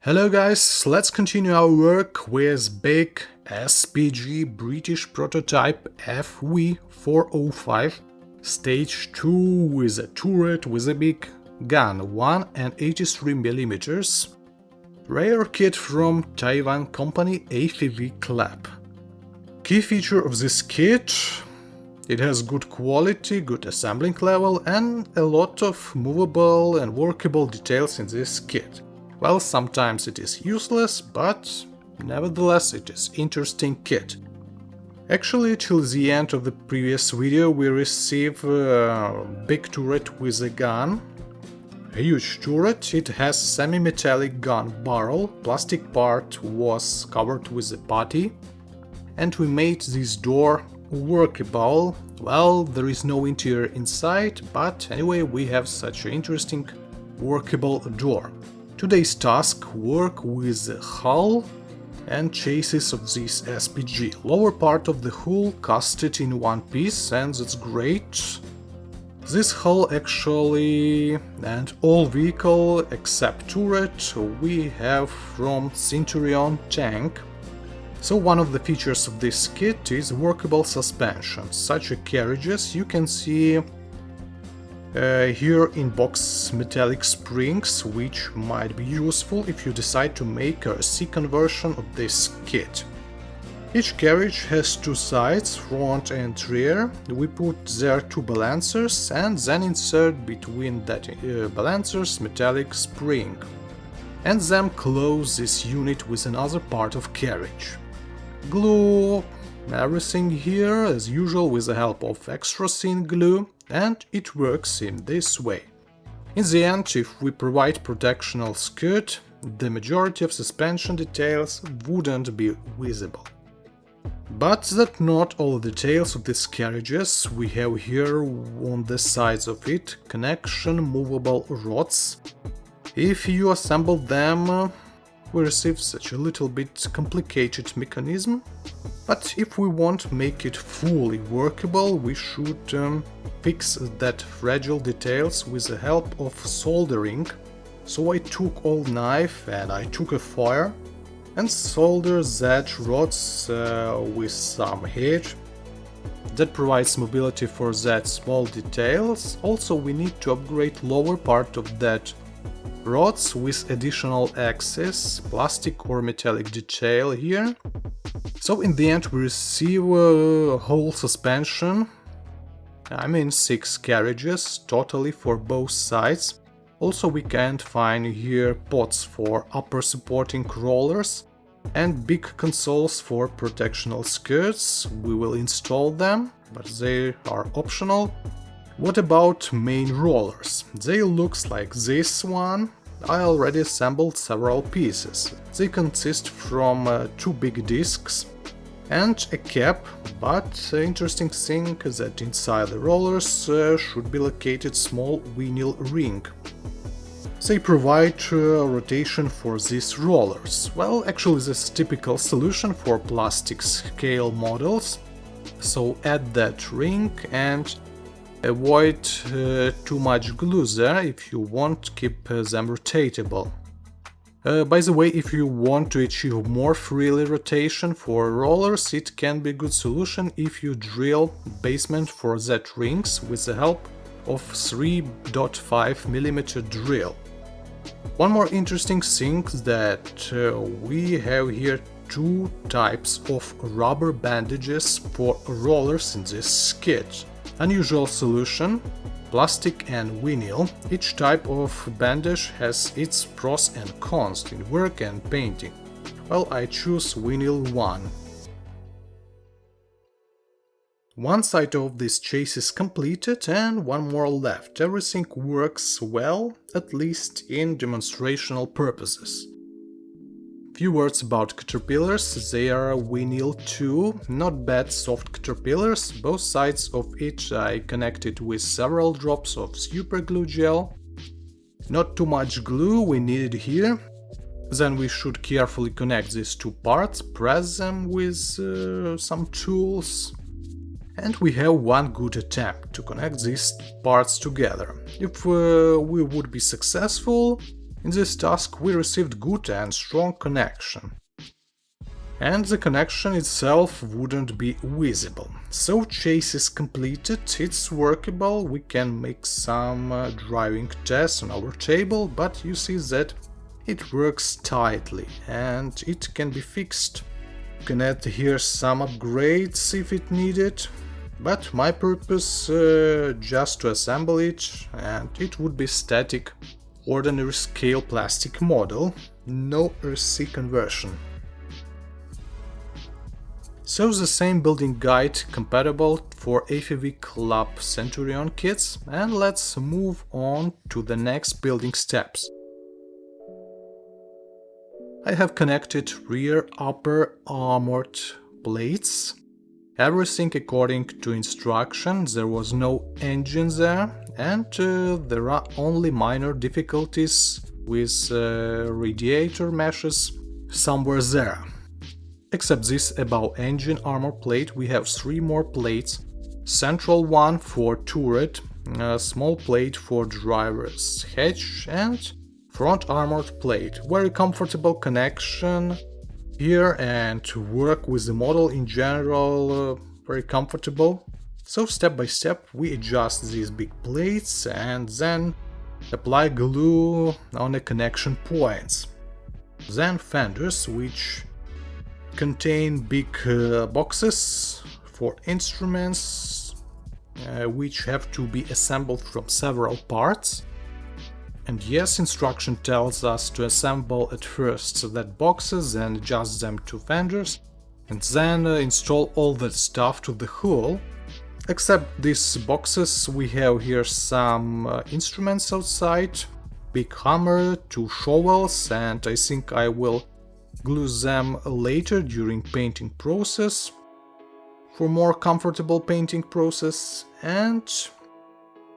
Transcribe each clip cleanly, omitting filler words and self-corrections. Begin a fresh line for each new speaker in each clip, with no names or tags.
Hello guys, let's continue our work with big SPG British prototype FV4005 Stage II with a turret with a big gun 1.83mm. Rare kit from Taiwan company AFV Club. Key feature of this kit: it has good quality, good assembling level and a lot of movable and workable details in this kit. Well, sometimes it is useless, but nevertheless it is interesting kit. Actually, till the end of the previous video we receive a big turret with a gun. A huge turret, it has semi-metallic gun barrel, plastic part was covered with a putty, and we made this door workable. Well, there is no interior inside, but anyway we have such an interesting workable door. Today's task: work with the hull and chassis of this SPG. Lower part of the hull casted in one piece, and that's great. This hull actually, and all vehicle except turret, we have from Centurion tank. So one of the features of this kit is workable suspension. Such a carriages you can see here in box metallic springs, which might be useful if you decide to make a C conversion of this kit. Each carriage has two sides, front and rear. We put there two balancers and then insert between that balancers metallic spring, and then close this unit with another part of carriage. Glue everything here as usual with the help of extra thin glue, and it works in this way. In the end, if we provide protectional skirt, the majority of suspension details wouldn't be visible. But that's not all the details of these carriages. We have here on the sides of it connection movable rods. If you assemble them, we receive such a little bit complicated mechanism, but if we want to make it fully workable, we should fix that fragile details with the help of soldering. So I took old knife and I took a fire and soldered that rods with some heat. That provides mobility for that small details. Also we need to upgrade lower part of that rods with additional axis, plastic or metallic detail here. So in the end we receive a whole suspension, I mean 6 carriages totally for both sides. Also we can find here pots for upper supporting rollers and big consoles for protectional skirts. We will install them, but they are optional. What about main rollers? They looks like this one. I already assembled several pieces. They consist from 2 big discs and a cap, but the interesting thing is that inside the rollers should be located small vinyl ring. They provide rotation for these rollers. Well, actually this is a typical solution for plastic scale models. So add that ring and avoid too much glue there if you want to keep them rotatable. By the way, if you want to achieve more freely rotation for rollers, it can be a good solution if you drill basement for that rings with the help of 3.5mm drill. One more interesting thing that we have here 2 types of rubber bandages for rollers in this kit. Unusual solution, plastic and vinyl. Each type of bandage has its pros and cons in work and painting. Well, I choose vinyl one. One side of this chassis is completed and one more left. Everything works well, at least in demonstrational purposes. Few words about caterpillars. They are vinyl 2, not bad soft caterpillars. Both sides of it I connected with several drops of super glue gel. Not too much glue we needed here. Then we should carefully connect these 2 parts, press them with some tools. And we have one good attempt to connect these parts together. If we would be successful, In this task we received good and strong connection. And the connection itself wouldn't be visible. So chase is completed, it's workable, we can make some driving tests on our table, but you see that it works tightly and it can be fixed. You can add here some upgrades if it needed, but my purpose just to assemble it, and it would be static, ordinary scale plastic model, no RC conversion. So the same building guide compatible for AFV Club Centurion kits, and let's move on to the next building steps. I have connected rear upper armored plates. Everything according to instructions, there was no engine there, and there are only minor difficulties with radiator meshes somewhere there. Except this above engine armor plate, we have 3 more plates. Central one for turret, a small plate for driver's hatch, and front armored plate. Very comfortable connection here, and to work with the model in general, very comfortable. So step by step we adjust these big plates and then apply glue on the connection points. Then fenders, which contain big boxes for instruments, which have to be assembled from several parts. And yes, instruction tells us to assemble at first that boxes and adjust them to fenders, and then install all that stuff to the hull. Except these boxes, we have here some instruments outside, big hammer, 2 shovels, and I think I will glue them later during painting process for more comfortable painting process, and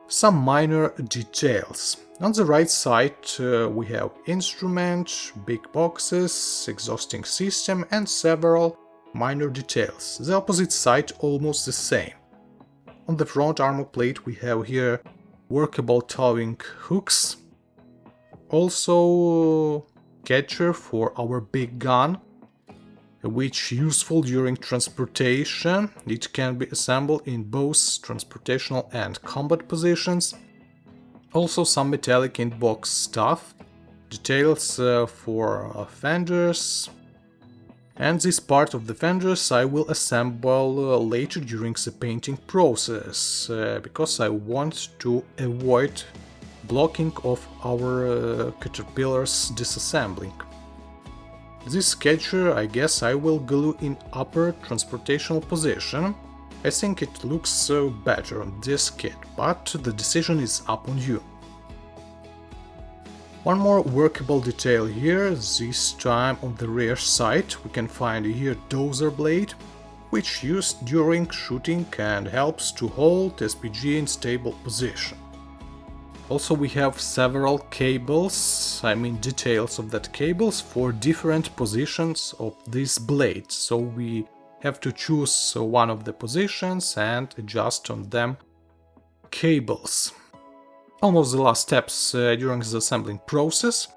some minor details. On the right side we have instrument, big boxes, exhausting system and several minor details. The opposite side almost the same. On the front armor plate we have here workable towing hooks, also catcher for our big gun, which useful during transportation. It can be assembled in both transportational and combat positions. Also some metallic in-box stuff, details for fenders, and this part of the fenders I will assemble later during the painting process, because I want to avoid blocking of our caterpillars disassembling. This catcher I guess I will glue in upper transportational position. I think it looks better on this kit, but the decision is up on you. One more workable detail here, this time on the rear side we can find here dozer blade, which used during shooting and helps to hold SPG in stable position. Also we have several cables, I mean details of that cables for different positions of this blade, so we have to choose one of the positions and adjust on them cables. Almost the last steps during the assembling process.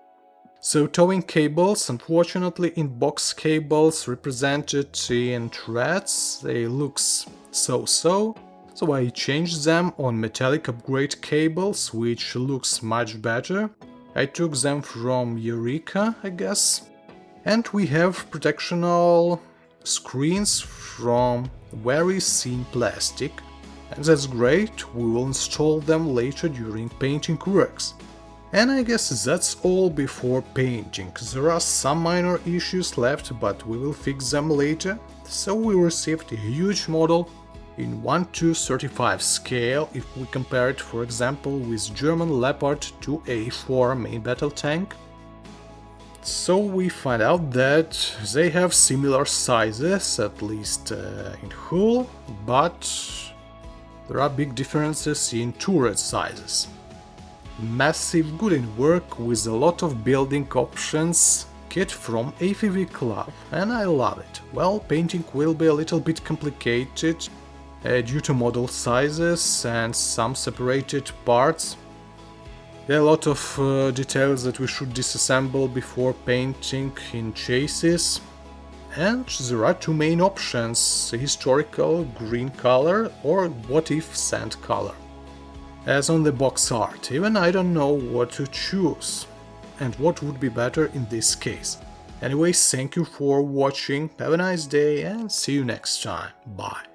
So towing cables, unfortunately in-box cables represented in threads, they looks so-so. So I changed them on metallic upgrade cables, which looks much better. I took them from Eureka, I guess. And we have protectional screens from very thin plastic. And that's great, we will install them later during painting works. And I guess that's all before painting. There are some minor issues left, but we will fix them later. So we received a huge model in 1:35 scale if we compare it, for example, with German Leopard 2A4 main battle tank. So we find out that they have similar sizes, at least in hull, but there are big differences in turret sizes. Massive good in work with a lot of building options kit from AFV Club, and I love it. Well, painting will be a little bit complicated due to model sizes and some separated parts. There are a lot of details that we should disassemble before painting in chassis. And there are two main options, historical green color or what if sand color. As on the box art, even I don't know what to choose and what would be better in this case. Anyways, thank you for watching, have a nice day and see you next time, bye.